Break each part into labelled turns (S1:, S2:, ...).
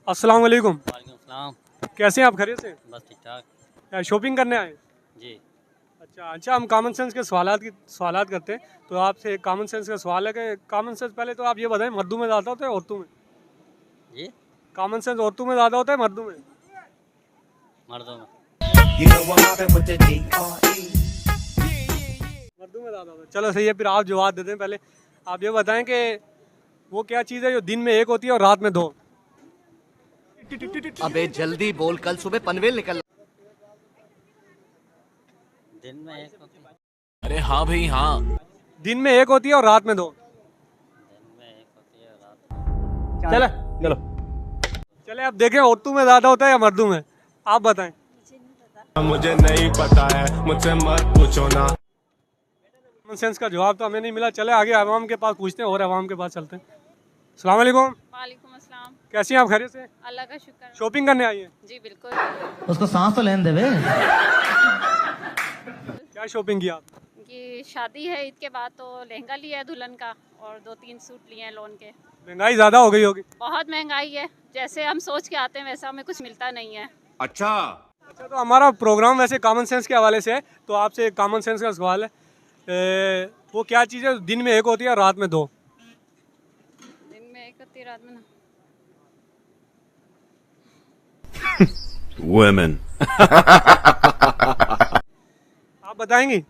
S1: अस्सलाम वालेकुम।
S2: वालेकुम सलाम।
S1: कैसे हैं आप? खैरियत से?
S2: बस ठीक ठाक
S1: क्या शॉपिंग करने आए?
S2: जी।
S1: अच्छा, हम कॉमन सेंस के सवालात करते हैं। तो आपसे एक कॉमन सेंस का सवाल है कि कॉमन सेंस पहले तो आप ये बताएं, मर्दों में ज़्यादा होता है औरतों में?
S2: जी
S1: कॉमन सेंस औरतों में ज़्यादा होता है मर्दों में?
S2: मर्दों में।
S1: मर्दों में ज़्यादा होता है। चलो सही है, फिर आप जवाब देते हैं। पहले आप ये बताएं कि वो क्या चीज़ है जो दिन में एक होती है और रात में दो?
S3: अबे जल्दी बोल, कल सुबह पनवेल निकल।
S2: दिन में एक होती है।
S3: अरे हाँ भाई हाँ।
S1: दिन में एक होती है और रात में दो।
S2: दिन में एक होती है रात
S1: चलो चले, अब देखें औरतों में ज़्यादा होता है या मर्दों में? आप बताएं।
S4: मुझे नहीं पता है, मुझसे मत पूछो ना।
S1: कॉमन सेंस का जवाब तो हमें नहीं मिला। चले आगे अवाम के पास पूछते हैं और अवाम के पास चलते हैं। अस्सलाम वालेकुम।
S5: वालेकुम अस्सलाम।
S1: कैसी हैं आप? खैरियत से?
S5: अल्लाह का शुक्र है।
S1: शॉपिंग करने आई हैं?
S5: जी बिल्कुल।
S6: उसको सांस तो लेने देवे।
S1: क्या शॉपिंग की आप?
S5: ये शादी है, ईद के बाद तो लहंगा लिया है दुल्हन का और 2-3 सूट लिए हैं लोन के।
S1: महंगाई ज़्यादा हो गई होगी।
S5: बहुत महंगाई है, जैसे हम सोच के आते हैं वैसा हमें कुछ मिलता नहीं है।
S4: अच्छा,
S1: तो हमारा प्रोग्राम वैसे कॉमन सेंस के हवाले से है, तो आपसे एक कॉमन सेंस का सवाल है। वो क्या चीज़ है दिन में एक होती है और रात में दो?
S5: दिन में एक होती है, रात में ना।
S4: women।
S1: आप बताएंगी?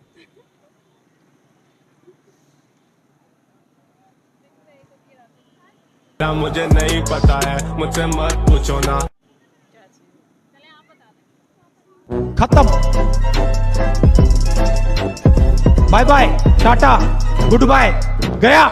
S4: मुझे नहीं पता है, मुझसे मत पूछो ना।
S5: चले आप बता दें।
S7: खत्म। Bye bye, tata, good bye, गया।